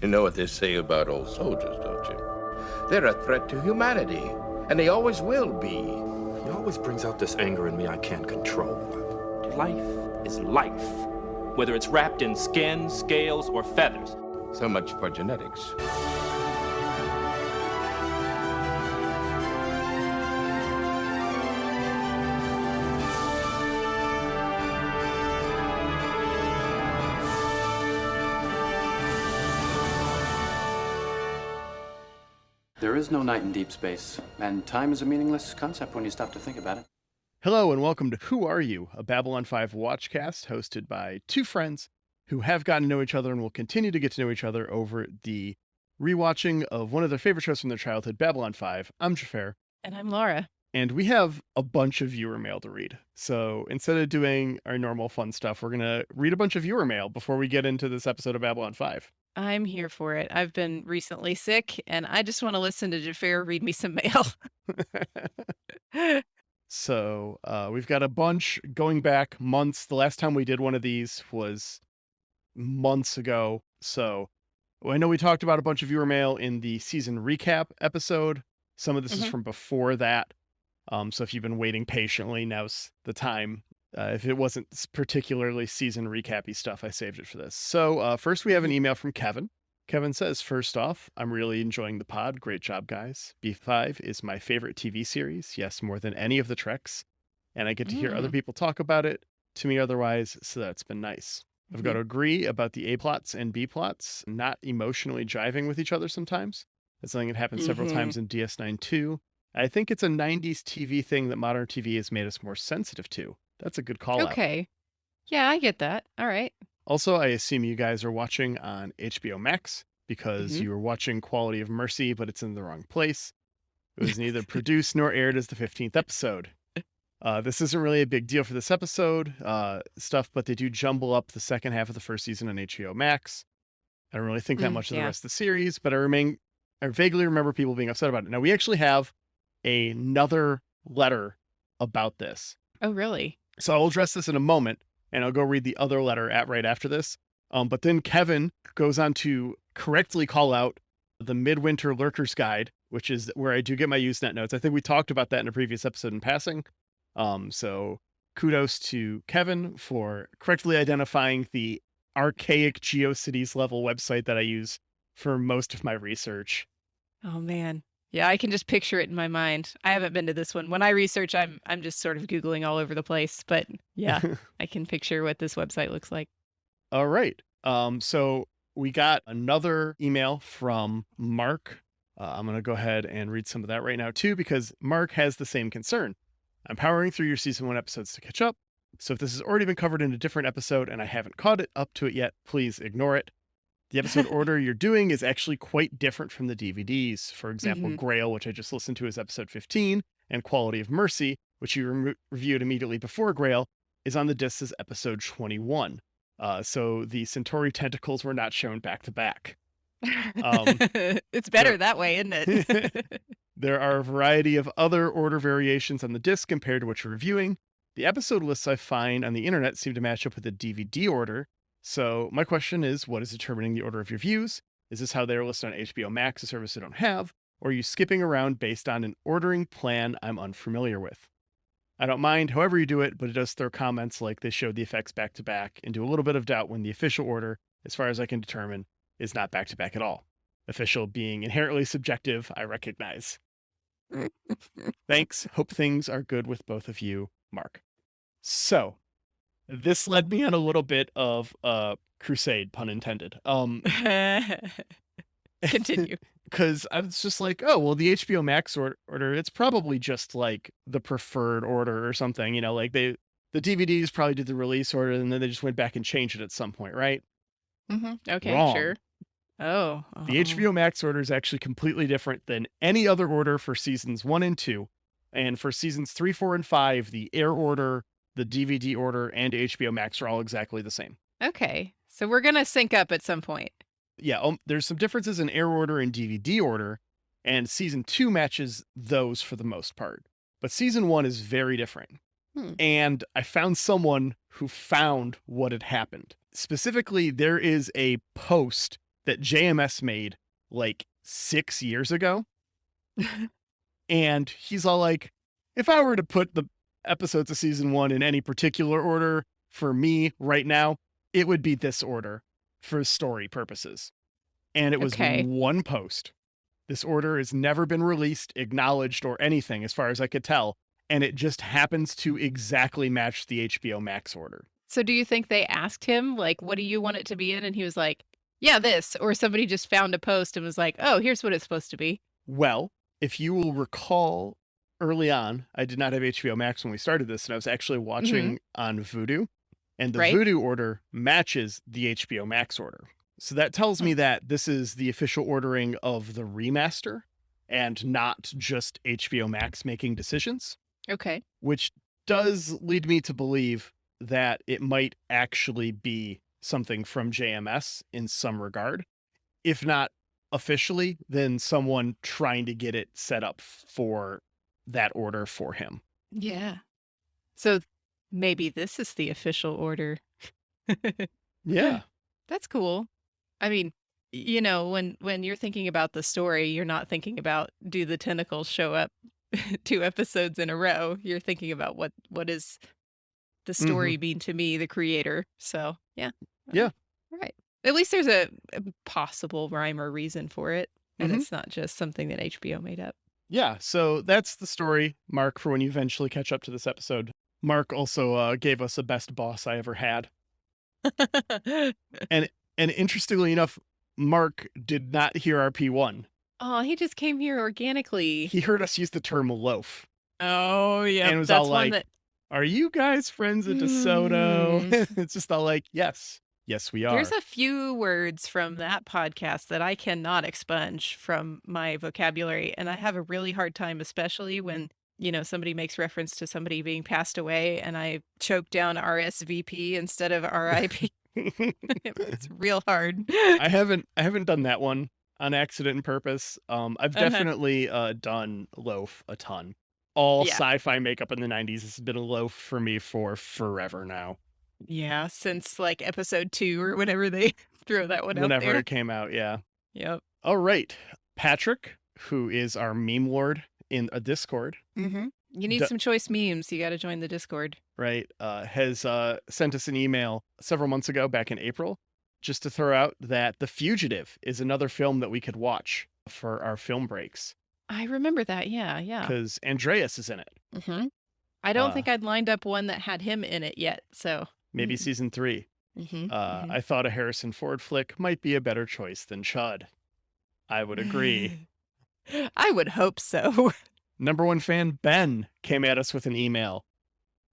You know what they say about old soldiers, don't you? They're a threat to humanity, and they always will be. He always brings out this anger in me I can't control. Life is life, whether it's wrapped in skin, scales, or feathers. So much for genetics. There is no night in deep space, and time is a meaningless concept when you stop to think about it. Hello and welcome to Who Are You, a Babylon 5 watchcast hosted by two friends who have gotten to know each other and will continue to get to know each other over the rewatching of one of their favorite shows from their childhood, Babylon 5. I'm Xhafer. And I'm Laura. And we have a bunch of viewer mail to read. So instead of doing our normal fun stuff, we're going to read a bunch of viewer mail before we get into this episode of Babylon 5. I'm here for it. I've been recently sick, and I just want to listen to Xhafer read me some mail. So we've got a bunch going back months. The last time we did one of these was months ago. So I know we talked about a bunch of viewer mail in the season recap episode. Some of this is from before that. So if you've been waiting patiently, now's the time. If it wasn't particularly season recap-y stuff, I saved it for this. So first we have an email from Kevin. Kevin says, first off, I'm really enjoying the pod. Great job, guys. B5 is my favorite TV series. Yes, more than any of the Treks. And I get to hear other people talk about it to me otherwise, so that's been nice. I've got to agree about the A plots and B plots not emotionally jiving with each other sometimes. That's something that happened several times in DS9 too. I think it's a 90s TV thing that modern TV has made us more sensitive to. That's a good call out. Okay. Yeah, I get that. All right. Also, I assume you guys are watching on HBO Max because you were watching Quality of Mercy, but it's in the wrong place. It was neither produced nor aired as the 15th episode. This isn't really a big deal for this episode stuff, but they do jumble up the second half of the first season on HBO Max. I don't really think that much of the rest of the series, but I vaguely remember people being upset about it. Now, we actually have another letter about this. Oh, really? So I'll address this in a moment, and I'll go read the other letter right after this. But then Kevin goes on to correctly call out the Midwinter Lurker's Guide, which is where I do get my Usenet notes. I think we talked about that in a previous episode in passing. So kudos to Kevin for correctly identifying the archaic GeoCities level website that I use for most of my research. Oh, man. Yeah, I can just picture it in my mind. I haven't been to this one. When I research, I'm just sort of Googling all over the place. But yeah, I can picture what this website looks like. All right. So we got another email from Mark. I'm going to go ahead and read some of that right now, too, because Mark has the same concern. I'm powering through your season 1 episodes to catch up. So if this has already been covered in a different episode and I haven't caught it up to it yet, please ignore it. The episode order you're doing is actually quite different from the DVDs. For example, Grail, which I just listened to, is episode 15, and Quality of Mercy, which you reviewed immediately before Grail, is on the disc as episode 21. So the Centauri tentacles were not shown back to back. It's better that way, isn't it? There are a variety of other order variations on the disc compared to what you're reviewing. The episode lists I find on the internet seem to match up with the DVD order. So my question is, what is determining the order of your views? Is this how they're listed on HBO Max, a service I don't have? Or are you skipping around based on an ordering plan I'm unfamiliar with? I don't mind however you do it, but it does throw comments like they showed the effects back to back into a little bit of doubt when the official order, as far as I can determine, is not back to back at all. Official being inherently subjective, I recognize. Thanks. Hope things are good with both of you, Mark. So, this led me on a little bit of Crusade, pun intended. Continue. Because I was just like, oh, well, the HBO Max order, it's probably just like the preferred order or something. You know, like the DVDs probably did the release order and then they just went back and changed it at some point, right? Okay, Wrong. sure. Oh. The HBO Max order is actually completely different than any other order for seasons 1 and 2. And for seasons 3, 4, and 5, the air order, the DVD order, and HBO Max are all exactly the same. Okay. So we're going to sync up at some point. Yeah, there's some differences in air order and DVD order, and season 2 matches those for the most part. But season 1 is very different. And I found someone who found what had happened. Specifically, there is a post that JMS made like 6 years ago. And he's all like, if I were to put the episodes of season 1 in any particular order for me right now, it would be this order for story purposes. And it was Okay. one post. This order has never been released, acknowledged, or anything as far as I could tell. And it just happens to exactly match the HBO Max order. So do you think they asked him, like, what do you want it to be in? And he was like, yeah, this. Or somebody just found a post and was like, oh, here's what it's supposed to be. Well, if you will recall early on, I did not have HBO Max when we started this, and I was actually watching on Vudu. And the Right. Vudu order matches the HBO Max order. So that tells me that this is the official ordering of the remaster and not just HBO Max making decisions, Okay. which does lead me to believe that it might actually be something from JMS in some regard. If not officially, then someone trying to get it set up for that order for him. Yeah. So maybe this is the official order. Yeah. That's cool. I mean, you know, when you're thinking about the story, you're not thinking about do the tentacles show up 2 episodes in a row. You're thinking about what is the story mean to me, the creator. So yeah. Yeah. Right. At least there's a possible rhyme or reason for it. And it's not just something that HBO made up. Yeah, so that's the story, Mark, for when you eventually catch up to this episode. Mark also gave us a best boss I ever had. And interestingly enough, Mark did not hear our P1. Oh, he just came here organically. He heard us use the term loaf. Oh, yeah. And it was That's all one like, that are you guys friends of DeSoto? It's just all like, yes, we are. there's a few words from that podcast that I cannot expunge from my vocabulary. And I have a really hard time, especially when, you know, somebody makes reference to somebody being passed away and I choke down RSVP instead of RIP. It's real hard. I haven't done that one on accident and purpose. I've definitely done loaf a ton. All Yeah. sci-fi makeup in the 90s has been a loaf for me for forever now. Yeah, since like episode 2 or whenever they throw that one out Whenever there. it came out, yeah. Yep. All right. Patrick, who is our meme lord in a Discord, You need D- some choice memes. You got to join the Discord. right, has sent us an email several months ago, back in April, just to throw out that The Fugitive is another film that we could watch for our film breaks. I remember that. Yeah. Because Andreas is in it. I don't think I'd lined up one that had him in it yet. So Maybe season 3. I thought a Harrison Ford flick might be a better choice than Chud. I would agree. I would hope so. Number 1 fan Ben came at us with an email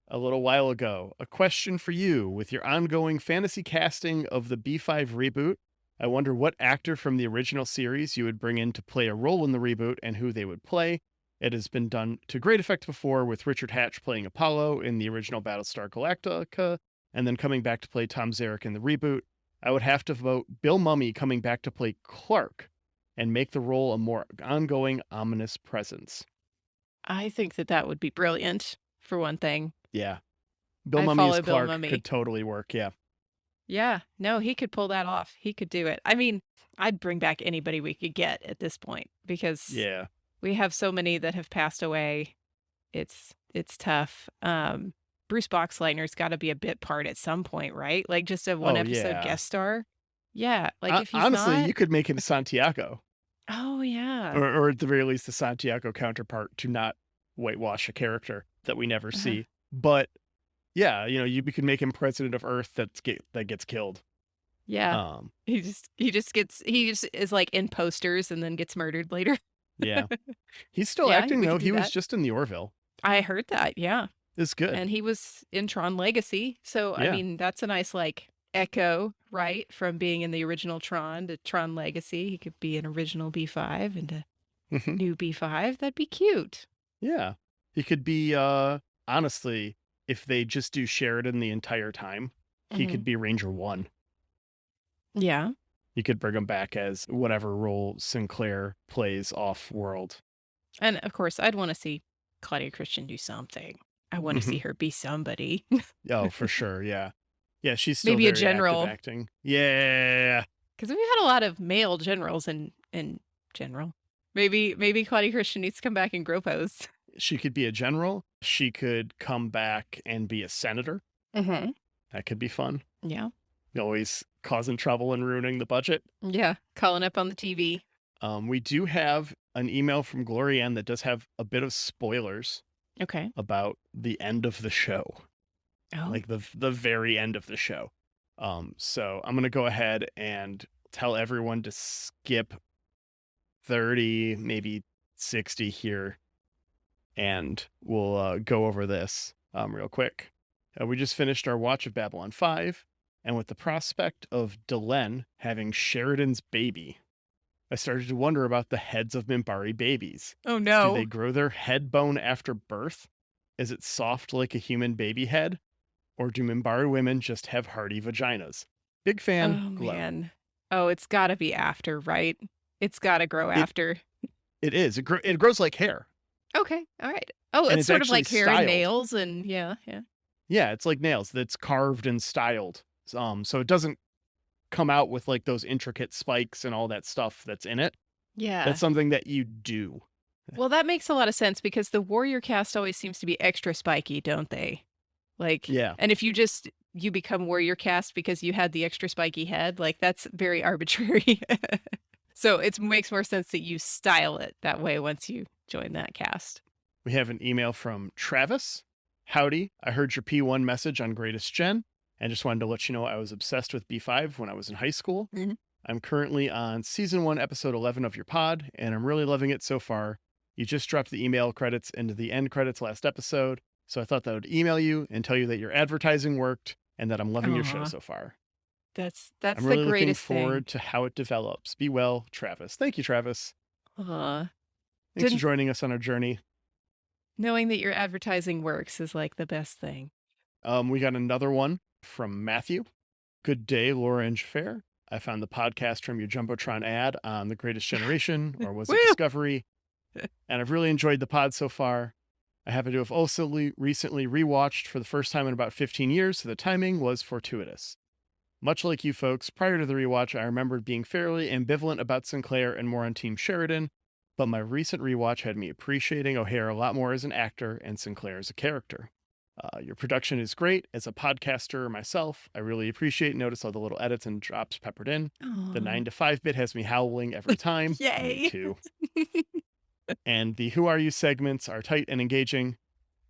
a little while ago. A question for you. With your ongoing fantasy casting of the B5 reboot, I wonder what actor from the original series you would bring in to play a role in the reboot and who they would play. It has been done to great effect before, with Richard Hatch playing Apollo in the original Battlestar Galactica and then coming back to play Tom Zarek in the reboot. I would have to vote Bill Mummy coming back to play Clark and make the role a more ongoing, ominous presence. I think that would be brilliant, for one thing. Yeah. Bill I Mummy follow as Bill Clark Mummy. could totally work, yeah. Yeah. No, he could pull that off. He could do it. I mean, I'd bring back anybody we could get at this point because Yeah. we have so many that have passed away. It's tough. Bruce Boxleitner's got to be a bit part at some point, right? Like just a one episode yeah. guest star. Yeah. Like if he's Honestly, not... you could make him Santiago. Oh, yeah. Or at the very least, the Santiago counterpart to not whitewash a character that we never see. But yeah, you know, you could make him president of Earth that gets killed. Yeah. He just is like in posters and then gets murdered later. Yeah. He's still Yeah, acting we though. could do He was that. just in the Orville. I heard that. Yeah. It's good. And he was in Tron Legacy. So, I Yeah. mean, that's a nice like echo, right? From being in the original Tron to Tron Legacy. He could be an original B5 into Mhm. new B5. That'd be cute. Yeah. He could be, honestly, if they just do Sheridan the entire time, he could be Ranger 1. Yeah. You could bring him back as whatever role Sinclair plays off-world. And of course, I'd want to see Claudia Christian do something. I want to see her be somebody. Oh, for sure, yeah. Yeah, she's still Maybe a very active general. acting. Yeah. Because we've had a lot of male generals in general. Maybe Claudia Christian needs to come back and GROPOS. She could be a general. She could come back and be a senator. Mm-hmm. That could be fun. Yeah. Always causing trouble and ruining the budget. Yeah. Calling up on the TV. We do have an email from Glorianne that does have a bit of spoilers Okay. about the end of the show. Oh. Like the very end of the show. So I'm going to go ahead and tell everyone to skip 30, maybe 60 here, and we'll go over this real quick. We just finished our watch of Babylon 5, and with the prospect of Delenn having Sheridan's baby, I started to wonder about the heads of Minbari babies. Oh, no. Do they grow their head bone after birth? Is it soft like a human baby head? Or do Minbari women just have hardy vaginas? Big fan. Oh, Glow. man. Oh, it's got to be after, right? It's got to grow after. It is. It grows like hair. Okay. All right. Oh, And it's it's sort of like actually hair and styled. nails and yeah. Yeah, it's like nails that's carved and styled. So it doesn't come out with like those intricate spikes and all that stuff that's in it. Yeah. That's something that you do. Well, that makes a lot of sense because the warrior cast always seems to be extra spiky, don't they? Like, Yeah. And if you become warrior cast because you had the extra spiky head, like that's very arbitrary. So it makes more sense that you style it that way once you join that cast. We have an email from Travis. Howdy, I heard your P1 message on Greatest Gen and just wanted to let you know I was obsessed with B5 when I was in high school. Mhm. I'm currently on season 1, episode 11 of your pod, and I'm really loving it so far. You just dropped the email credits into the end credits last episode, so I thought that I would email you and tell you that your advertising worked and that I'm loving your show Aw. so far. That's I'm the really looking greatest forward to how it develops. Be well, Travis. Thank you, Travis. thing. Thanks Didn't- for joining us on our journey. Knowing that your advertising works is like the best thing. We got another one from Matthew. Good day, Laura and Xhafer. I found the podcast from your Jumbotron ad on The Greatest Generation, or was it Woo! Discovery? And I've really enjoyed the pod so far. I happen to have also recently rewatched for the first time in about 15 years, so the timing was fortuitous. Much like you folks, prior to the rewatch, I remembered being fairly ambivalent about Sinclair and more on Team Sheridan, but my recent rewatch had me appreciating O'Hare a lot more as an actor and Sinclair as a character. Your production is great. As a podcaster myself, I really appreciate and notice all the little edits and drops peppered in. The 9 to 5 bit has me howling every time. Yay. Me too. And the Who Are You segments are tight and engaging.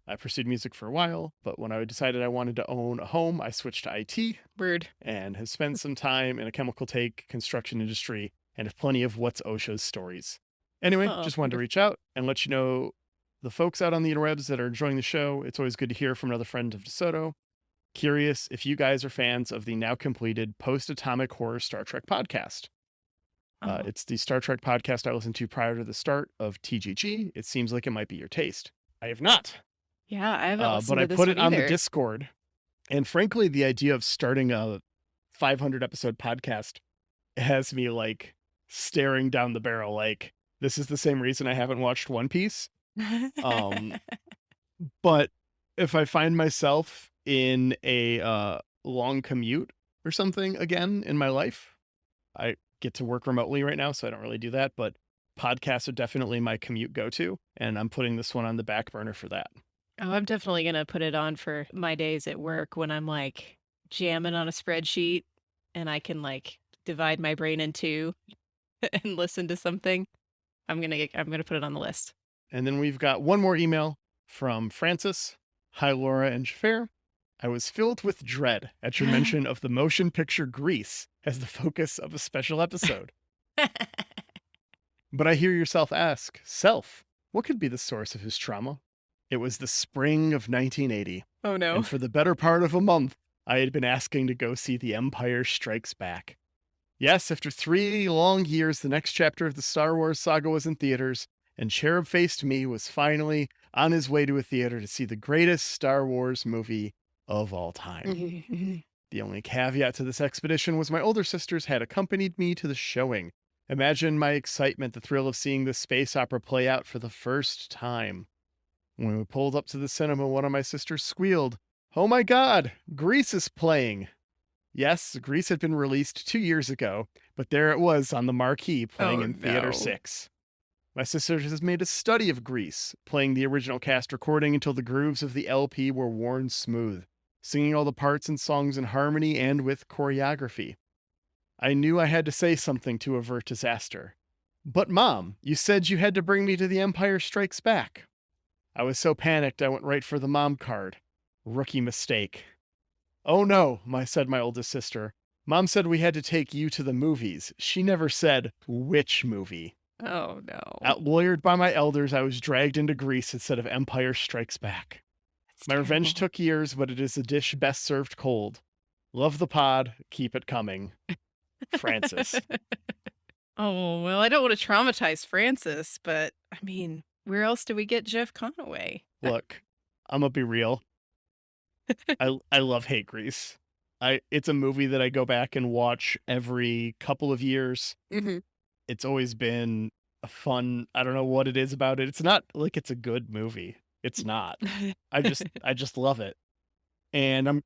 I pursued music for a while, but when I decided I wanted to own a home, I switched to IT Word. and have spent some time in a chemical take construction industry and have plenty of What's OSHA's stories. Anyway, Oh, just wanted to reach out and let you know the folks out on the interwebs that are enjoying the show. It's always good to hear from another friend of DeSoto. Curious if you guys are fans of the now completed post-atomic horror Star Trek podcast. Oh. It's the Star Trek podcast I listened to prior to the start of TGG. It seems like it might be your taste. I have not. Yeah, I haven't listened But to I this put it one on the either. Discord. And frankly, the idea of starting a 500 episode podcast has me like staring down the barrel. Like, this is the same reason I haven't watched One Piece. But if I find myself in a long commute or something again in my life, I get to work remotely right now, so I don't really do that. But podcasts are definitely my commute go-to, and I'm putting this one on the back burner for that. Oh, I'm definitely going to put it on for my days at work when I'm like jamming on a spreadsheet and I can like divide my brain in two and listen to something. I'm going to put it on the list. And then we've got one more email from Francis. Hi, Laura and Xhafer. I was filled with dread at your mention of the motion picture Grease as the focus of a special episode. But I hear yourself ask, Self, what could be the source of his trauma? It was the spring of 1980, Oh no. and for the better part of a month, I had been asking to go see The Empire Strikes Back. Yes, after 3 long years, the next chapter of the Star Wars saga was in theaters, and cherub-faced me was finally on his way to a theater to see the greatest Star Wars movie of all time. The only caveat to this expedition was my older sisters had accompanied me to the showing. Imagine my excitement, the thrill of seeing this space opera play out for the first time. When we pulled up to the cinema, one of my sisters squealed, "Oh my God, Grease is playing!" Yes, Grease had been released 2 years ago, but there it was on the marquee playing Oh, in Theater no. 6. My sister has made a study of Grease, playing the original cast recording until the grooves of the LP were worn smooth, singing all the parts and songs in harmony and with choreography. I knew I had to say something to avert disaster. But Mom, you said you had to bring me to The Empire Strikes Back. I was so panicked I went right for the mom card. Rookie mistake. Oh no, said my oldest sister. Mom said we had to take you to the movies. She never said which movie. Oh, no. Outlawyered by my elders, I was dragged into Grease instead of Empire Strikes Back. That's My revenge terrible. took years, but it is a dish best served cold. Love the pod. Keep it coming. Francis. Oh, well, I don't want to traumatize Francis, but I mean, where else do we get Jeff Conaway? Look, I'm gonna be real. I love Hate Grease. It's a movie that I go back and watch every couple of years. Mm-hmm. It's always been a fun, I don't know what it is about it. It's not like it's a good movie. It's not. I just love it. And I'm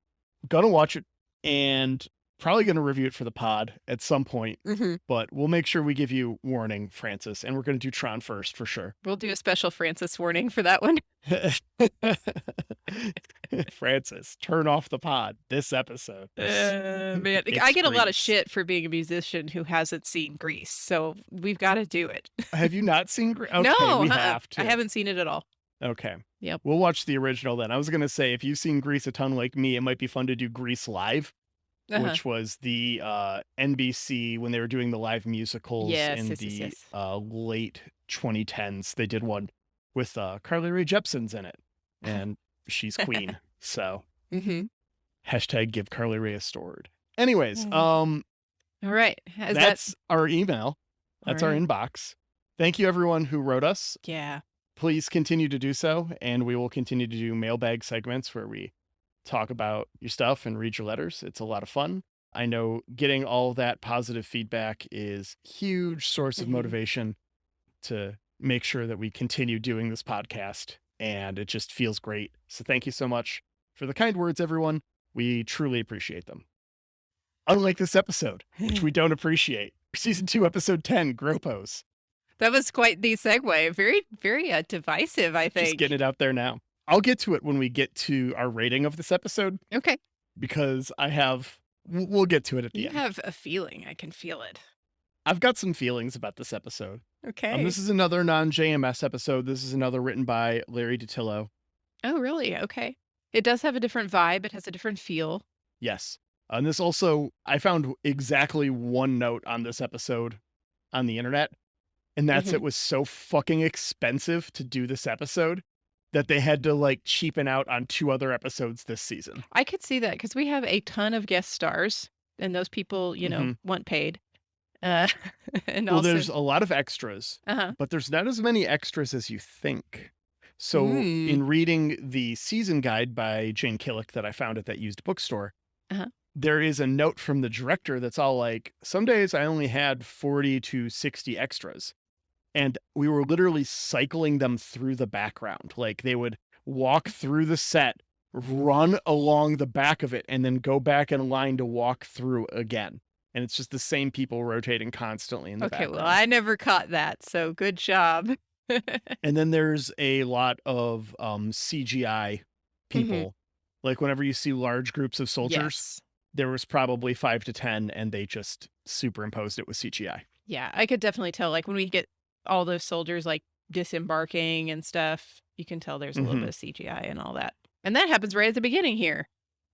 gonna watch it and probably gonna review it for the pod at some point. Mm-hmm. But we'll make sure we give you warning, Francis, and we're gonna do Tron first for sure. We'll do a special Francis warning for that one. Francis, turn off the pod this episode. Man, It's I get a lot of Grease. shit for being a musician who hasn't seen Grease, so we've got to do it. Have you not seen Grease? Okay, No, we uh-uh. have to. I haven't seen it at all. Okay. Yep. We'll watch the original then. I was going to say, if you've seen Grease a ton like me, it might be fun to do Grease Live, Uh-huh. which was the NBC when they were doing the live musicals Yes, in yes, the yes, late 2010s. They did one with Carly Rae Jepsen's in it, and she's queen. So Mm-hmm. hashtag give Carly Rae a sword. Anyways, All right. that's our email. That's our All right. inbox. Thank you everyone who wrote us. Yeah. Please continue to do so, and we will continue to do mailbag segments where we talk about your stuff and read your letters. It's a lot of fun. I know getting all that positive feedback is a huge source of Mhm. motivation to make sure that we continue doing this podcast, and it just feels great. So thank you so much for the kind words, everyone. We truly appreciate them. Unlike this episode, which we don't appreciate. Season 2, Episode 10, GROPOS. That was quite the segue. Very, very divisive, I think. Just getting it out there now. I'll get to it when we get to our rating of this episode, Okay. because we'll get to it at the You end. have a feeling. I can feel it. I've got some feelings about this episode. Okay. This is another non-JMS episode. This is another written by Larry DiTillo. Oh, really? Okay. It does have a different vibe. It has a different feel. Yes. And this also, I found exactly one note on this episode on the internet, and that's it was so fucking expensive to do this episode that they had to like cheapen out on 2 other episodes this season. I could see that because we have a ton of guest stars, and those people, want paid. And Well, also, there's a lot of extras, uh-huh. but there's not as many extras as you think. So in reading the season guide by Jane Killick that I found at that used bookstore, Uh-huh. there is a note from the director that's all like, some days I only had 40 to 60 extras. And we were literally cycling them through the background. Like they would walk through the set, run along the back of it, and then go back in line to walk through again. And it's just the same people rotating constantly in the Okay, background. well, I never caught that, so good job. And then there's a lot of CGI people. Like whenever you see large groups of soldiers, Yes. there was probably 5 to 10, and they just superimposed it with CGI. Yeah, I could definitely tell. Like when we get all those soldiers like disembarking and stuff, you can tell there's a little bit of CGI and all that. And that happens right at the beginning here.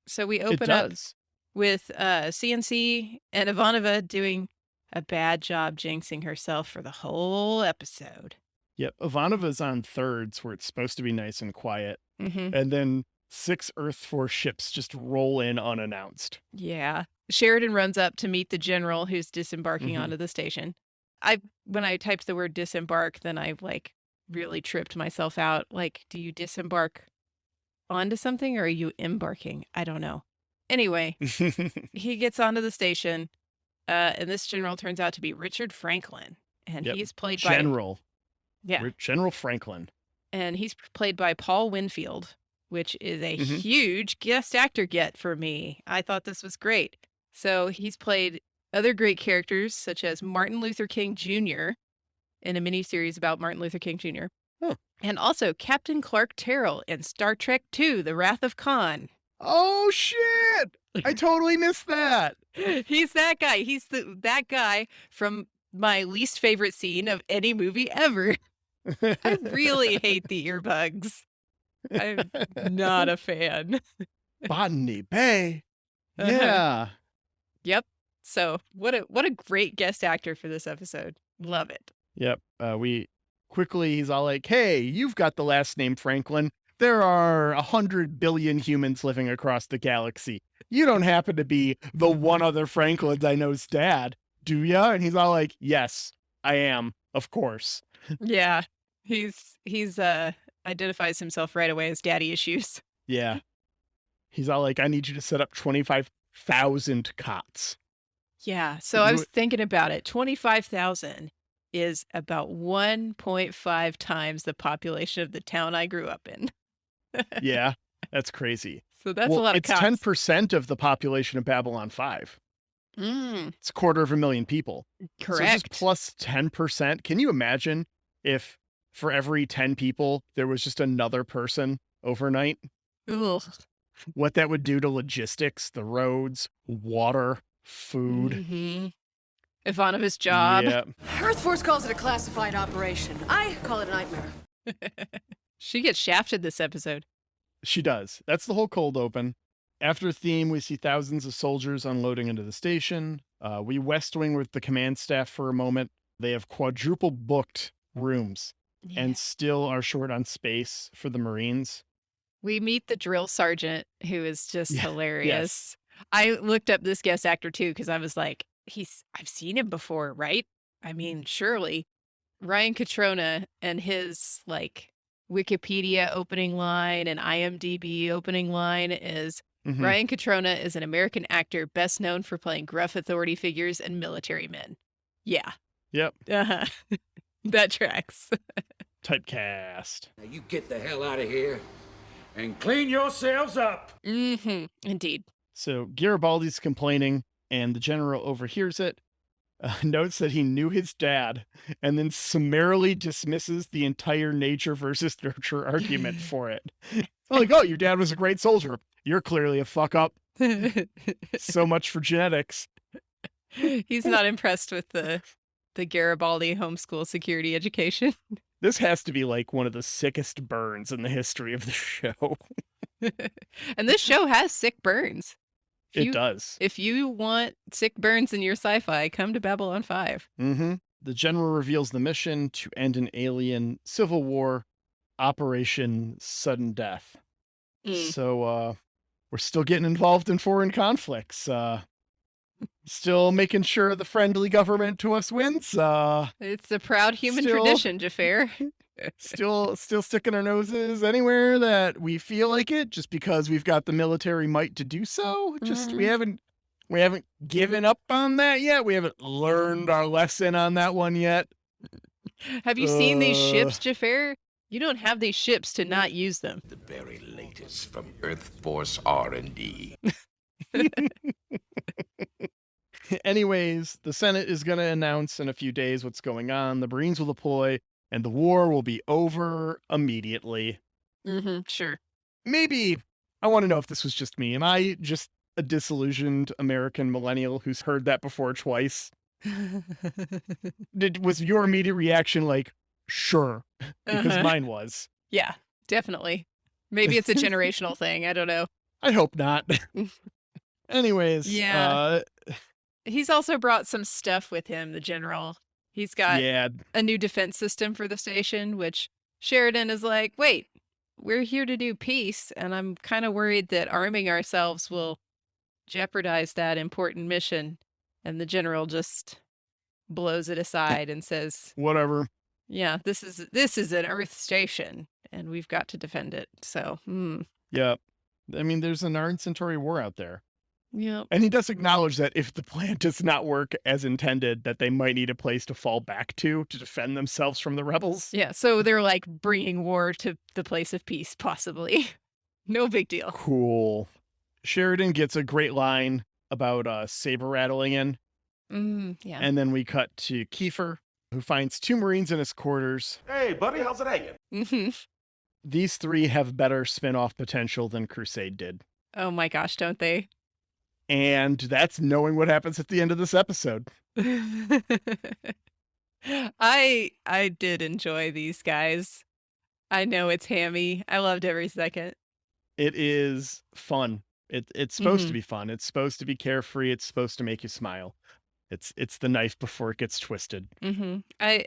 So we It open up does. with CNC and Ivanova doing a bad job jinxing herself for the whole episode. Yep. Ivanova's on thirds where it's supposed to be nice and quiet. Mm-hmm. And then 6 Earth Force ships just roll in unannounced. Yeah. Sheridan runs up to meet the general who's disembarking onto the station. When I typed the word disembark, then I like really tripped myself out. Like, do you disembark onto something or are you embarking? I don't know. Anyway, he gets onto the station, and this general turns out to be Richard Franklin. And Yep. he's played by General. Yeah. General Franklin. And he's played by Paul Winfield, which is a Mhm. huge guest actor get for me. I thought this was great. So he's played other great characters such as Martin Luther King Jr. in a miniseries about Martin Luther King Jr. Huh. And also Captain Clark Terrell in Star Trek II, The Wrath of Khan. Oh, shit! I totally missed that. He's that guy. He's that guy from my least favorite scene of any movie ever. I really hate the earbugs. I'm not a fan. Botany Bay. Yeah. Yep. So what a great guest actor for this episode. Love it. Yep. He's all like, hey, you've got the last name Franklin. There are 100 billion humans living across the galaxy. You don't happen to be the one other Franklins I know's dad, do ya? And he's all like, yes, I am, of course. Yeah. He's identifies himself right away as daddy issues. Yeah. He's all like, I need you to set up 25,000 cots. Yeah. So I was thinking about it. 25,000 is about 1.5 times the population of the town I grew up in. Yeah, that's crazy. So that's a lot of cots. It's 10% of the population of Babylon 5. It's 250,000 people. Correct. So just plus 10%. Can you imagine if for every 10 people, there was just another person overnight? Ugh. What that would do to logistics, the roads, water, food. Mm-hmm. Ivanova's job. Yeah. Earth Force calls it a classified operation. I call it a nightmare. She gets shafted this episode. She does. That's the whole cold open. After theme, we see thousands of soldiers unloading into the station. We West Wing with the command staff for a moment. They have quadruple booked rooms and still are short on space for the Marines. We meet the drill sergeant, who is just hilarious. Yes. I looked up this guest actor too, because I was like, I've seen him before, right? I mean, surely. Ryan Catrona and his Wikipedia opening line and IMDb opening line is Ryan Catrona is an American actor best known for playing gruff authority figures and military men. Yeah. Yep. Uh-huh. That tracks. Typecast. Now you get the hell out of here and clean yourselves up. Mm-hmm. Indeed. So Garibaldi's complaining, and the general overhears it, notes that he knew his dad, and then summarily dismisses the entire nature versus nurture argument for it. It's like, oh, your dad was a great soldier. You're clearly a fuck up. So much for genetics. He's not impressed with the Garibaldi homeschool security education. This has to be like one of the sickest burns in the history of the show. And this show has sick burns. It does. If you want sick burns in your sci-fi, come to Babylon 5. Mm-hmm. The general reveals the mission to end an alien civil war, Operation Sudden Death. So we're still getting involved in foreign conflicts. Still making sure the friendly government to us wins. It's a proud human tradition, Xhafer. Still sticking our noses anywhere that we feel like it, just because we've got the military might to do so. Just we haven't given up on that yet. We haven't learned our lesson on that one yet. Have you seen these ships, Xhafer? You don't have these ships to not use them. The very latest from Earth Force R&D. Anyways, the Senate is going to announce in a few days what's going on. The Marines will deploy, and the war will be over immediately. Sure. Maybe, I want to know if this was just me. Am I just a disillusioned American millennial who's heard that before twice? Was your immediate reaction like, sure? Because mine was. Yeah, definitely. Maybe it's a generational thing. I don't know. I hope not. Anyways. Yeah. He's also brought some stuff with him, the general. He's got a new defense system for the station, which Sheridan is like, wait, we're here to do peace, and I'm kind of worried that arming ourselves will jeopardize that important mission. And the general just blows it aside and says, whatever. Yeah, this is an Earth station, and we've got to defend it. So, Yeah. I mean, there's an Arn Centauri war out there. Yeah. And he does acknowledge that if the plan does not work as intended, that they might need a place to fall back to defend themselves from the rebels. Yeah, so they're like bringing war to the place of peace, possibly. No big deal. Cool. Sheridan gets a great line about saber rattling in. Yeah. And then we cut to Kiefer, who finds 2 Marines in his quarters. Hey, buddy, how's it hanging? Mm-hmm. These 3 have better spin-off potential than Crusade did. Oh my gosh, don't they? And that's knowing what happens at the end of this episode. I did enjoy these guys. I know it's hammy. I loved every second. It is fun. It's supposed to be fun. It's supposed to be carefree. It's supposed to make you smile. It's the knife before it gets twisted. We had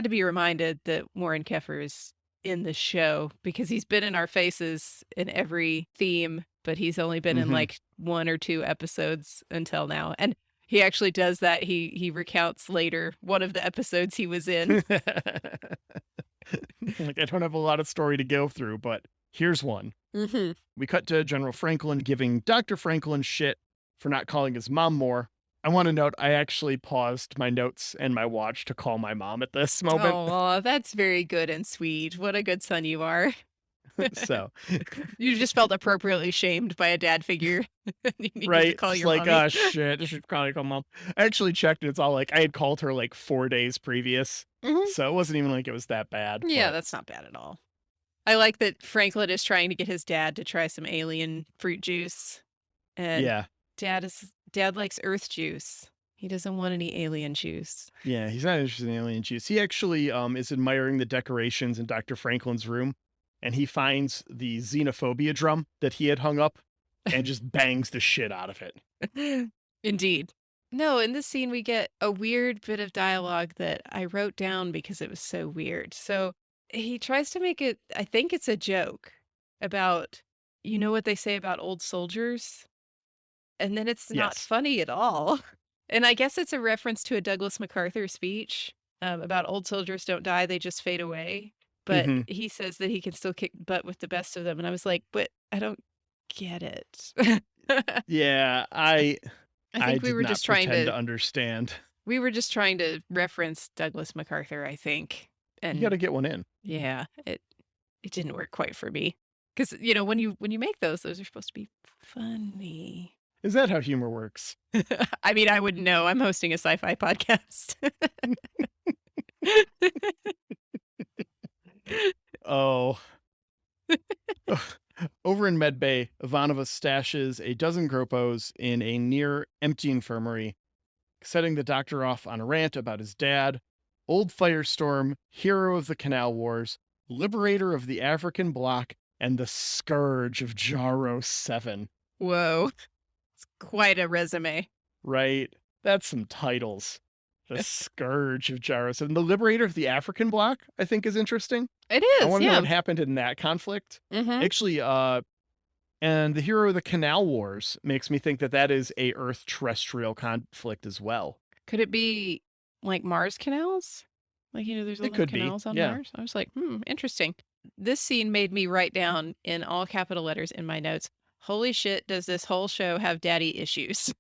to be reminded that Warren Keffer is in the show because he's been in our faces in every theme, but he's only been in like 1 or 2 episodes until now. And he actually does that. He recounts later one of the episodes he was in. Like, I don't have a lot of story to go through, but here's one. We cut to General Franklin giving Dr. Franklin shit for not calling his mom more. I want to note, I actually paused my notes and my watch to call my mom at this moment. Oh, that's very good and sweet. What a good son you are. So you just felt appropriately shamed by a dad figure. You needed right, to call it's your like, mommy. oh shit, I should probably call mom. I actually checked it. It's all like I had called her like 4 days previous, so it wasn't even like it was that bad. Yeah, but that's not bad at all. I like that Franklin is trying to get his dad to try some alien fruit juice. And yeah, Dad likes earth juice. He doesn't want any alien juice. yeah, he's not interested in alien juice. He actually is admiring the decorations in Dr. Franklin's room, and he finds the xenophobia drum that he had hung up and just bangs the shit out of it. Indeed. No, in this scene we get a weird bit of dialogue that I wrote down because it was so weird. So he tries to make it, I think it's a joke about, you know what they say about old soldiers? And then it's not Yes. funny at all. And I guess it's a reference to a Douglas MacArthur speech about old soldiers don't die, they just fade away. But he says that he can still kick butt with the best of them. And I was like, but I don't get it. Yeah, I think we did were not just trying pretend to to understand. we were just trying to reference Douglas MacArthur, I think. You And got to get one in. yeah, it didn't work quite for me. Because when you make those are supposed to be funny. Is that how humor works? I mean, I wouldn't know. I'm hosting a sci-fi podcast. Oh. Over in Medbay, Ivanova stashes a dozen Gropos in a near empty infirmary, setting the doctor off on a rant about his dad, old Firestorm, hero of the Canal Wars, liberator of the African bloc, and the scourge of Jaro 7. Whoa. It's quite a resume. Right? That's some titles. The scourge of Jaro 7. The liberator of the African bloc, I think, is interesting. It I is, want to know yeah. what happened in that conflict. Mhm. Actually, and the hero of the Canal Wars makes me think that that is a Earth terrestrial conflict as well. Could it be like Mars canals? Like, there's a It lot of could be, canals on yeah. Mars. I was like, interesting. This scene made me write down in all capital letters in my notes, holy shit, does this whole show have daddy issues?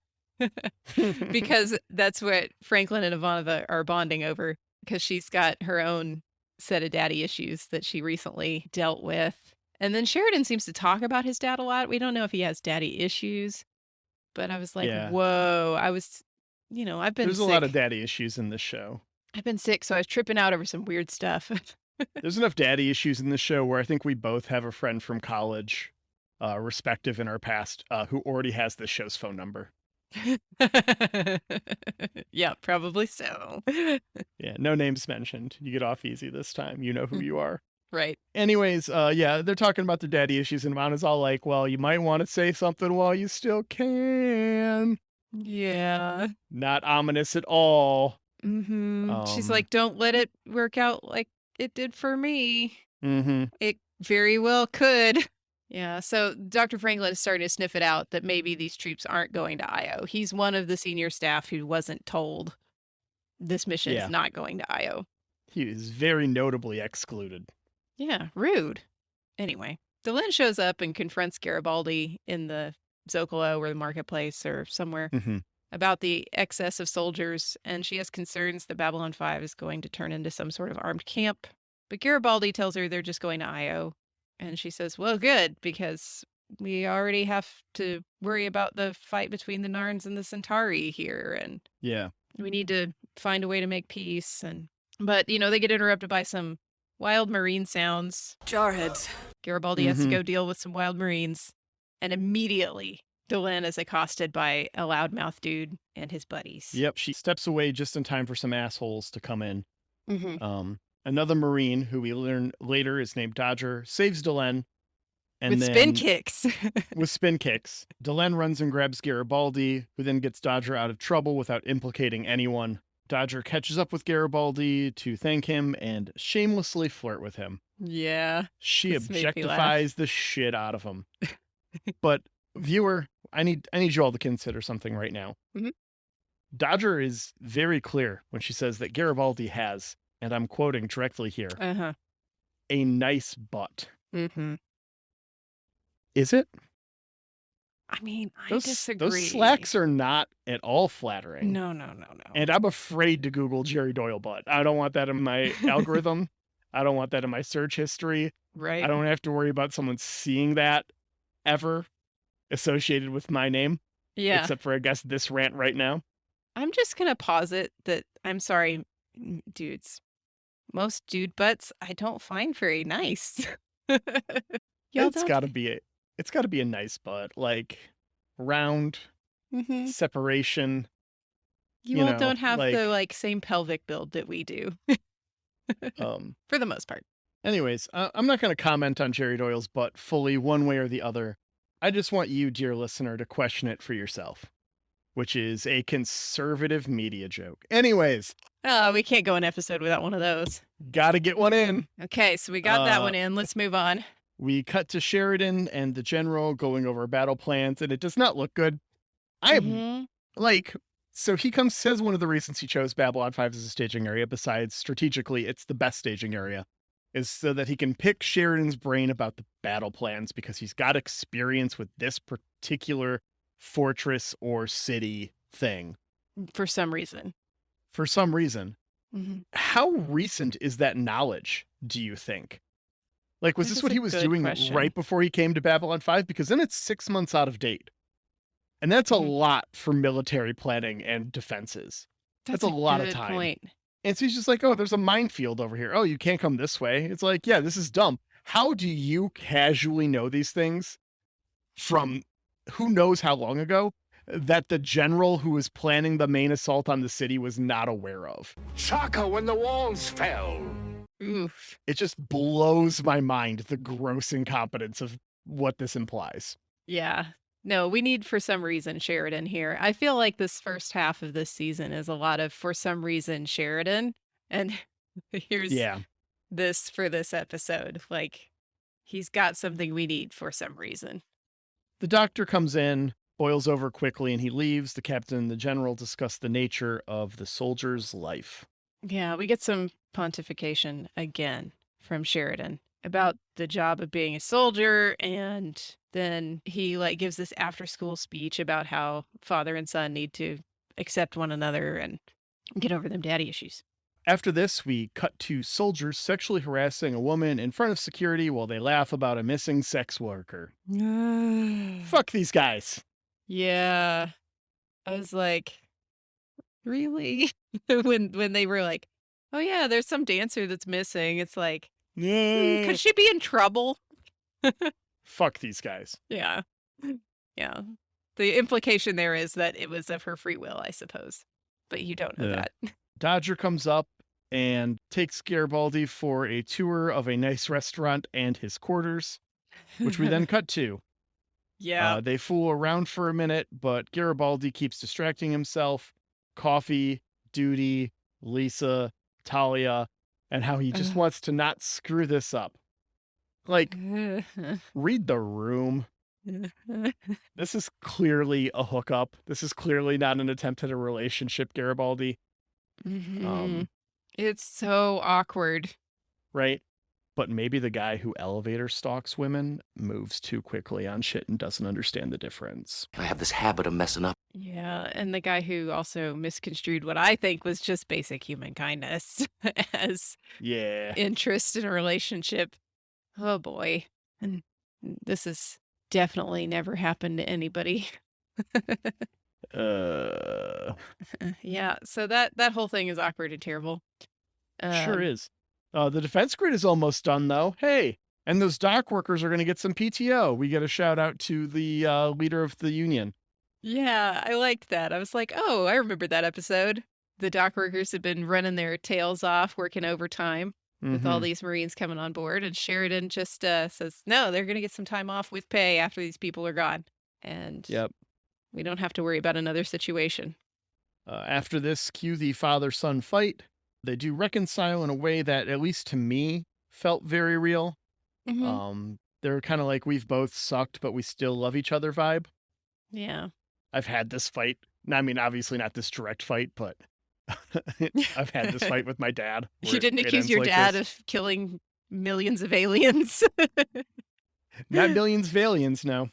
Because that's what Franklin and Ivanova are bonding over, because she's got her own set of daddy issues that she recently dealt with. And then Sheridan seems to talk about his dad a lot. We don't know if he has daddy issues, but I was like, Yeah. whoa, I've been There's sick. a lot of daddy issues in this show. I've been sick, so I was tripping out over some weird stuff. There's enough daddy issues in this show where I think we both have a friend from college, respective in our past, who already has this show's phone number. Yeah, probably so. Yeah, no names mentioned. You get off easy this time. You know who you are. Right. Anyways, yeah, they're talking about their daddy issues, and Mana's all like, well, you might want to say something while you still can. Yeah. Not ominous at all. She's like, don't let it work out like it did for me. Mm-hmm. It very well could. Yeah, so Dr. Franklin is starting to sniff it out that maybe these troops aren't going to IO. He's one of the senior staff who wasn't told this mission Yeah. is not going to IO. He is very notably excluded. Yeah, rude. Anyway, Delenn shows up and confronts Garibaldi in the Zocalo or the marketplace or somewhere Mm-hmm. about the excess of soldiers, and she has concerns that Babylon 5 is going to turn into some sort of armed camp. But Garibaldi tells her they're just going to IO. And she says, well, good, because we already have to worry about the fight between the Narns and the Centauri here, and Yeah. we need to find a way to make peace. But they get interrupted by some wild marine sounds. Jarheads. Garibaldi has to go deal with some wild marines, and immediately Delenn is accosted by a loudmouth dude and his buddies. Yep. She steps away just in time for some assholes to come in. Mm-hmm. Another Marine, who we learn later is named Dodger, saves Delenn. And with then, spin kicks. with spin kicks. Delenn runs and grabs Garibaldi, who then gets Dodger out of trouble without implicating anyone. Dodger catches up with Garibaldi to thank him and shamelessly flirt with him. Yeah. She this made me laugh. objectifies the shit out of him. But viewer, I need you all to consider something right now. Mhm. Dodger is very clear when she says that Garibaldi has, and I'm quoting directly here, Uh-huh. a nice butt. Mm-hmm. Is it? I mean, I Those disagree. slacks are not at all flattering. No. And I'm afraid to Google Jerry Doyle butt. I don't want that in my algorithm. I don't want that in my search history. Right. I don't have to worry about someone seeing that ever associated with my name. Yeah. Except for, I guess, this rant right now. I'm just going to posit that, I'm sorry, dudes. Most dude butts I don't find very nice. It's got to be a nice butt. Like, round, Mm-hmm. separation. You all don't have the same pelvic build that we do. For the most part. Anyways, I'm not going to comment on Jerry Doyle's butt fully one way or the other. I just want you, dear listener, to question it for yourself, which is a conservative media joke. Anyways. Oh, we can't go an episode without one of those. Gotta get one in. Okay, so we got that one in. Let's move on. We cut to Sheridan and the general going over battle plans, and it does not look good. So he says one of the reasons he chose Babylon 5 as a staging area, besides strategically it's the best staging area, is so that he can pick Sheridan's brain about the battle plans because he's got experience with this particular fortress or city thing. For some reason. Mm-hmm. How recent is that knowledge, do you think? Like, was this what he was doing right before he came to Babylon 5? Because then it's 6 months out of date. And that's a lot for military planning and defenses. That's a lot of time. Point. And so he's just like, oh, there's a minefield over here. Oh, you can't come this way. It's like, yeah, this is dumb. How do you casually know these things from who knows how long ago that the general who was planning the main assault on the city was not aware of? Shaka when the walls fell. Oof. It just blows my mind, the gross incompetence of what this implies. Yeah. No, we need, for some reason, Sheridan here. I feel like this first half of this season is a lot of, for some reason, Sheridan. And here's this for this episode. Like, he's got something we need for some reason. The doctor comes in, boils over quickly, and he leaves. The captain and the general discuss the nature of the soldier's life. Yeah, we get some pontification again from Sheridan about the job of being a soldier, and then he gives this after school speech about how father and son need to accept one another and get over them daddy issues. After this, we cut to soldiers sexually harassing a woman in front of security while they laugh about a missing sex worker. Fuck these guys. Yeah. I was like, really? when they were like, oh yeah, there's some dancer that's missing. It's like, could she be in trouble? Fuck these guys. Yeah. Yeah. The implication there is that it was of her free will, I suppose. But you don't know that. Dodger comes up and takes Garibaldi for a tour of a nice restaurant and his quarters, which we then cut to. Yeah. They fool around for a minute, but Garibaldi keeps distracting himself. Coffee, duty, Lisa, Talia, and how he just wants to not screw this up. Like, read the room. This is clearly a hookup. This is clearly not an attempt at a relationship, Garibaldi. It's so awkward. Right? But maybe the guy who elevator stalks women moves too quickly on shit and doesn't understand the difference. I have this habit of messing up. Yeah, and the guy who also misconstrued what I think was just basic human kindness as interest in a relationship. Oh boy. And this is definitely never happened to anybody. Yeah, so that whole thing is awkward and terrible. Sure is. The defense grid is almost done, though. Hey, and those dock workers are going to get some PTO. We get a shout out to the leader of the union. Yeah, I liked that. I was like, oh, I remember that episode. The dock workers had been running their tails off, working overtime with all these Marines coming on board. And Sheridan just says, no, they're going to get some time off with pay after these people are gone. And Yep. we don't have to worry about another situation. After this, cue the father-son fight. They do reconcile in a way that, at least to me, felt very real. They're kind of like, we've both sucked, but we still love each other vibe. Yeah. I've had this fight. I mean, obviously not this direct fight, but I've had this fight with my dad. You didn't accuse your dad of killing millions of aliens. Not millions of aliens, no.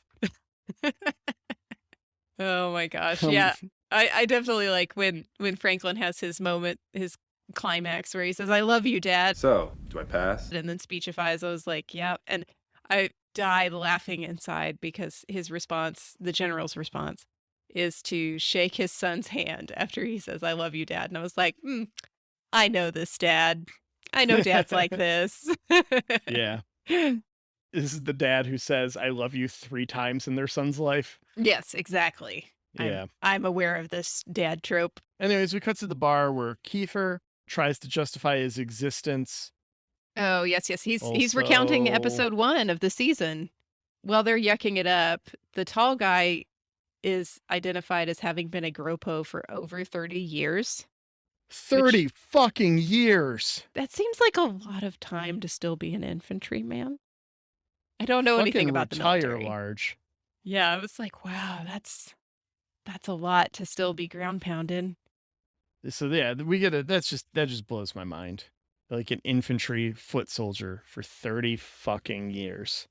Oh my gosh. Yeah. I definitely like when Franklin has his moment, his climax where he says, I love you, Dad. So, do I pass? And then speechifies. I was like, yeah. And I died laughing inside because his response, the general's response, is to shake his son's hand after he says, I love you, Dad. And I was like, I know this, Dad. I know Dad's like this. Yeah. This is the dad who says, I love you 3 times in their son's life. Yes, exactly. Yeah. I'm aware of this dad trope. Anyways, we cut to the bar where Xhafer tries to justify his existence. Oh, yes. He's recounting episode 1 of the season. While they're yucking it up, the tall guy is identified as having been a GROPO for over 30 years. 30 fucking years! That seems like a lot of time to still be an infantryman. I don't know anything about the military. Retire large. Yeah, I was like, wow, that's a lot to still be ground pounding. So yeah, that just blows my mind. Like an infantry foot soldier for 30 fucking years.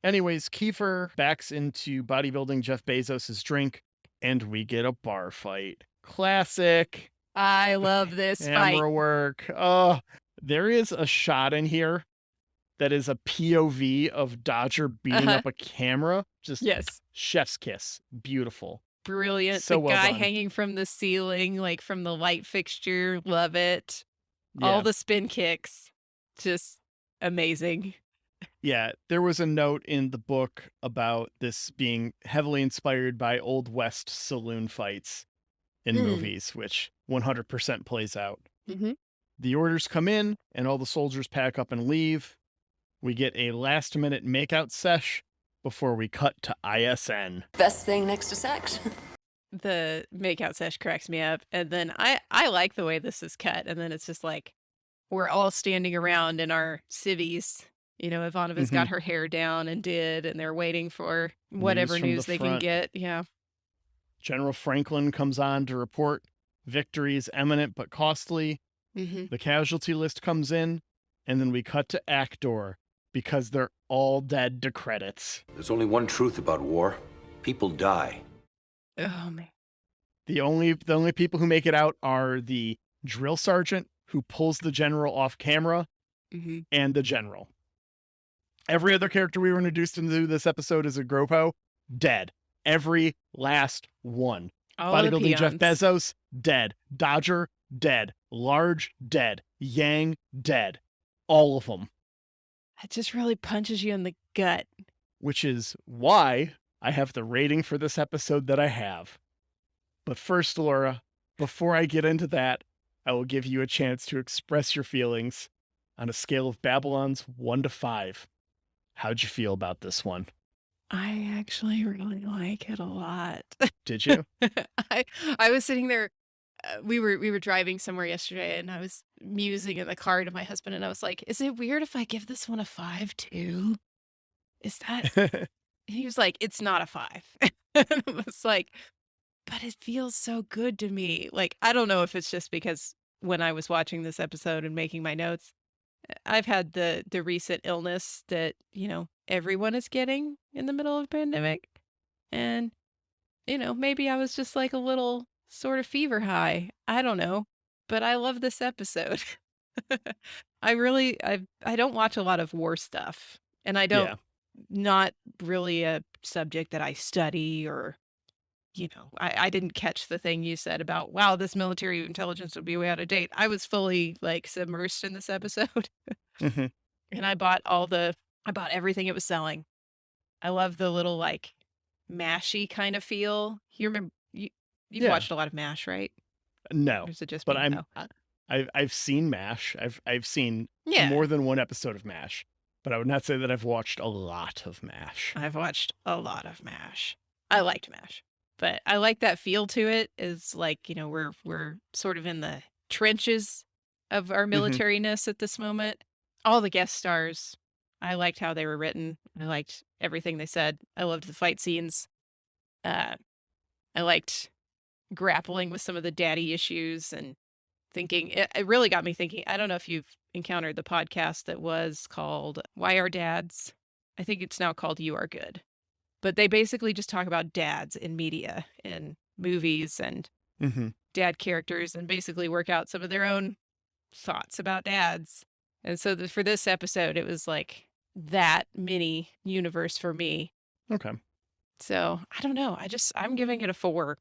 Anyways, Xhafer backs into bodybuilding Jeff Bezos' drink, and we get a bar fight. Classic. I love this Camera fight. work. Oh, there is a shot in here that is a POV of Dodger beating up a camera. Just chef's kiss. Beautiful. Brilliant. So the well guy done. hanging from the ceiling, like from the light fixture. Love it. Yeah. All the spin kicks. Just amazing. Yeah, there was a note in the book about this being heavily inspired by Old West saloon fights in movies, which 100% plays out. The orders come in, and all the soldiers pack up and leave. We get a last-minute makeout sesh before we cut to ISN. Best thing next to sex. The makeout sesh cracks me up. And then I like the way this is cut. And then it's just like, we're all standing around in our civvies. You know, Ivanova's got her hair down and they're waiting for whatever news they can get. Yeah. General Franklin comes on to report victory is imminent but costly. The casualty list comes in, and then we cut to Actor because they're all dead to credits. There's only one truth about war. People die. Oh, man. The only people who make it out are the drill sergeant who pulls the general off camera and the general. Every other character we were introduced into this episode as a GROPO, dead. Every last one. All Bodybuilding Jeff Bezos, dead. Dodger, dead. Large, dead. Yang, dead. All of them. It just really punches you in the gut. Which is why I have the rating for this episode that I have. But first, Laura, before I get into that, I will give you a chance to express your feelings on a scale of Babylon's 1 to 5. How'd you feel about this one? I actually really like it a lot. Did you? I was sitting there. We were driving somewhere yesterday, and I was musing in the car to my husband, and I was like, "Is it weird if I give this one a 5 too? Is that?" And he was like, "It's not a 5." And I was like, "But it feels so good to me." Like, I don't know if it's just because when I was watching this episode and making my notes, I've had the recent illness that, you know, everyone is getting in the middle of a pandemic. And, you know, maybe I was just like a little sort of fever high. I don't know. But I love this episode. I don't watch a lot of war stuff. And I don't not really a subject that I study or, I didn't catch the thing you said about, wow, this military intelligence would be way out of date. I was fully like submersed in this episode Hmm. and I bought everything it was selling. I love the little like mashy kind of feel. You remember you've Yeah. watched a lot of MASH, right? No, Or is it just but me? I'm No. I've seen MASH. I've seen Yeah. more than one episode of MASH, but I would not say that I've watched a lot of MASH. I've watched a lot of MASH. I liked MASH, but I like that feel to it. Is like, we're sort of in the trenches of our militariness at this moment. All the guest stars, I liked how they were written. I liked everything they said. I loved the fight scenes. I liked grappling with some of the daddy issues and thinking. It really got me thinking. I don't know if you've encountered the podcast that was called Why Are Dads? I think it's now called You Are Good. But they basically just talk about dads in media and movies and Hmm. dad characters and basically work out some of their own thoughts about dads. And so for this episode, it was like that mini universe for me. Okay. So I don't know. I'm giving it a 4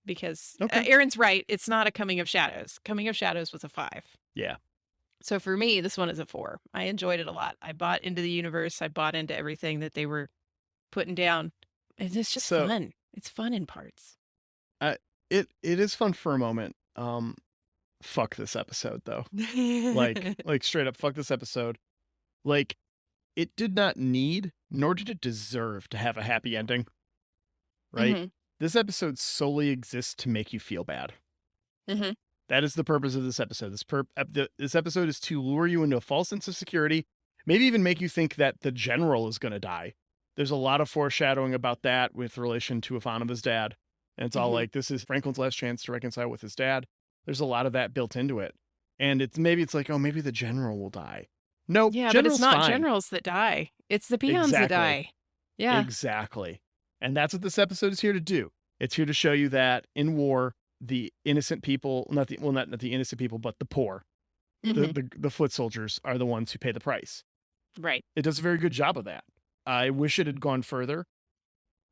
because Okay. Aaron's right. It's not a Coming of Shadows. Coming of Shadows was a 5. Yeah. So for me, this one is a 4. I enjoyed it a lot. I bought into the universe. I bought into everything that they were putting down. And it's just fun. It's fun in parts. It is fun for a moment. Fuck this episode though. Like straight up fuck this episode. Like, it did not need, nor did it deserve to have a happy ending. Right? Mhm. This episode solely exists to make you feel bad. Mhm. That is the purpose of this episode. This episode is to lure you into a false sense of security, maybe even make you think that the general is going to die. There's a lot of foreshadowing about that with relation to Ivanova's dad. And it's all Mhm. like, this is Franklin's last chance to reconcile with his dad. There's a lot of that built into it. And it's like, oh, maybe the general will die. Nope. Yeah, but general's it's not fine. generals that die. It's the peons that Exactly. die. Yeah. Exactly. And that's what this episode is here to do. It's here to show you that in war, the innocent people, not the innocent people, but the poor, Mhm. the foot soldiers are the ones who pay the price. Right. It does a very good job of that. I wish it had gone further.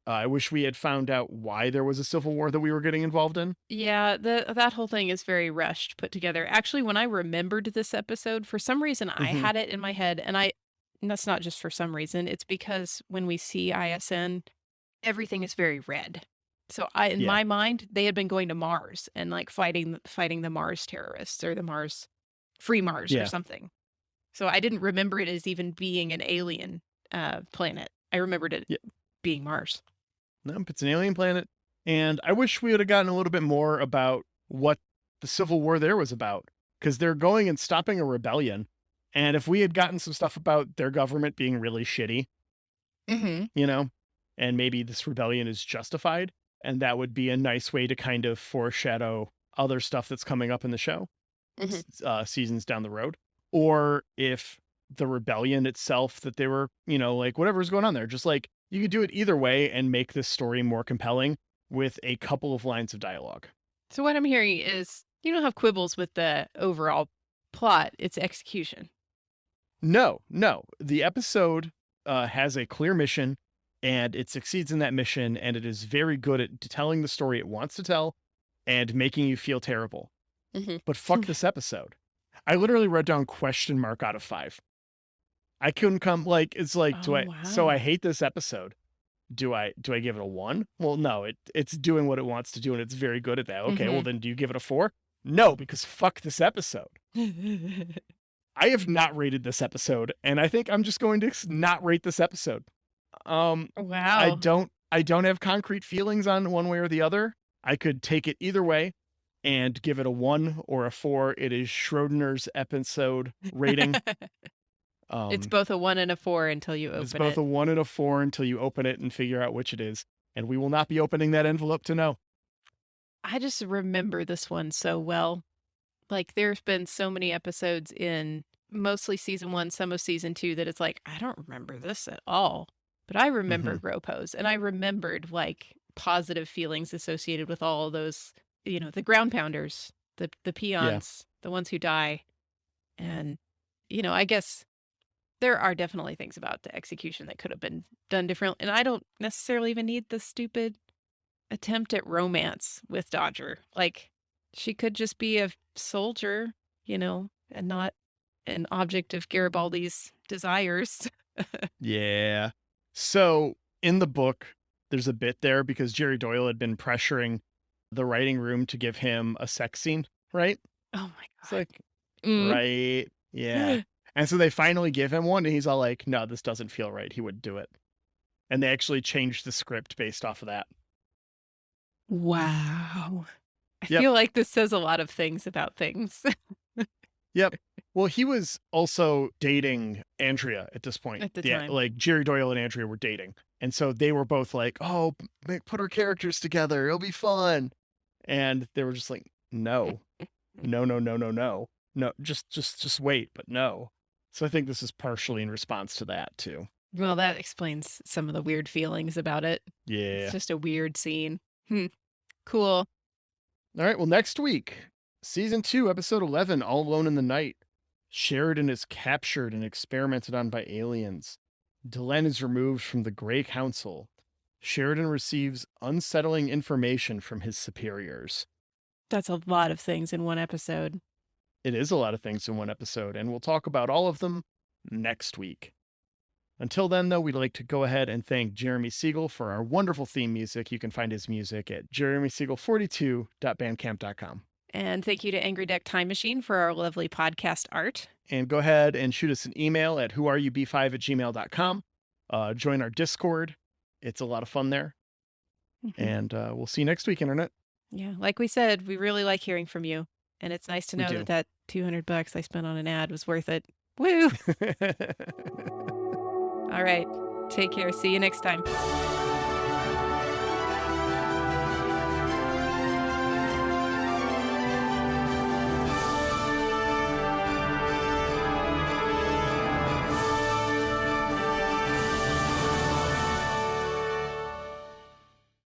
I wish we had found out why there was a civil war that we were getting involved in. Yeah, that whole thing is very rushed put together. Actually, when I remembered this episode, for some reason I Mhm. had it in my head, and that's not just for some reason. It's because when we see ISN, everything is very red. So in Yeah. my mind, they had been going to Mars and like fighting the Mars terrorists or the Mars Free Mars Yeah. or something. So I didn't remember it as even being an alien planet. I remembered it Yeah. being Mars. Nope, it's an alien planet. And I wish we would have gotten a little bit more about what the Civil War there was about. Because they're going and stopping a rebellion. And if we had gotten some stuff about their government being really shitty, Mm-hmm. and maybe this rebellion is justified, and that would be a nice way to kind of foreshadow other stuff that's coming up in the show, seasons down the road. Or if the rebellion itself that they were, like whatever's going on there, just like you could do it either way and make this story more compelling with a couple of lines of dialogue. So what I'm hearing is you don't have quibbles with the overall plot. It's execution. No. The episode has a clear mission, and it succeeds in that mission, and it is very good at telling the story it wants to tell and making you feel terrible. Mhm. But fuck this episode. I literally wrote down question mark out of 5. I couldn't come it's like, Oh, so wow. I hate this episode. Do I give it a 1? Well, no, it's doing what it wants to do, and it's very good at that. Okay, well then do you give it a 4? No, because fuck this episode. I have not rated this episode, and I think I'm just going to not rate this episode. Wow. I don't have concrete feelings on one way or the other. I could take it either way and give it a 1 or a 4. It is Schrodinger's episode rating. It's both a 1 and a 4 until you open it. It's both a 1 and a 4 until you open it and figure out which it is. And we will not be opening that envelope to know. I just remember this one so well. Like, there's been so many episodes in mostly season 1, some of season 2 that it's like, I don't remember this at all. But I remember GROPOS, and I remembered like positive feelings associated with all those, the ground pounders, the peons, the ones who die. And, I guess There are definitely things about the execution that could have been done differently. And I don't necessarily even need the stupid attempt at romance with Dodger. Like, she could just be a soldier, and not an object of Garibaldi's desires. Yeah. So in the book, there's a bit there because Jerry Doyle had been pressuring the writing room to give him a sex scene, right? Oh my It's God. like, Mm. right. Yeah. And so they finally give him one and he's all like, no, this doesn't feel right. He wouldn't do it. And they actually changed the script based off of that. Wow. I Yep. feel like this says a lot of things about things. Yep. Well, he was also dating Andrea at this point. At the Yeah, time. like Jerry Doyle and Andrea were dating. And so they were both like, oh, put our characters together. It'll be fun. And they were just like, no, no, just wait, but no. So I think this is partially in response to that too. Well, that explains some of the weird feelings about it. Yeah. It's just a weird scene. Cool. All right. Well, next week, season 2, episode 11, All Alone in the Night. Sheridan is captured and experimented on by aliens. Delenn is removed from the Grey Council. Sheridan receives unsettling information from his superiors. That's a lot of things in one episode. It is a lot of things in one episode, and we'll talk about all of them next week. Until then, though, we'd like to go ahead and thank Jeremy Siegel for our wonderful theme music. You can find his music at jeremysiegel42.bandcamp.com. And thank you to Angry Deck Time Machine for our lovely podcast art. And go ahead and shoot us an email at whoareyoub5@gmail.com. Join our Discord. It's a lot of fun there. And we'll see you next week, Internet. Yeah, like we said, we really like hearing from you. And it's nice to We know do. that $200 I spent on an ad was worth it. Woo! All right. Take care. See you next time.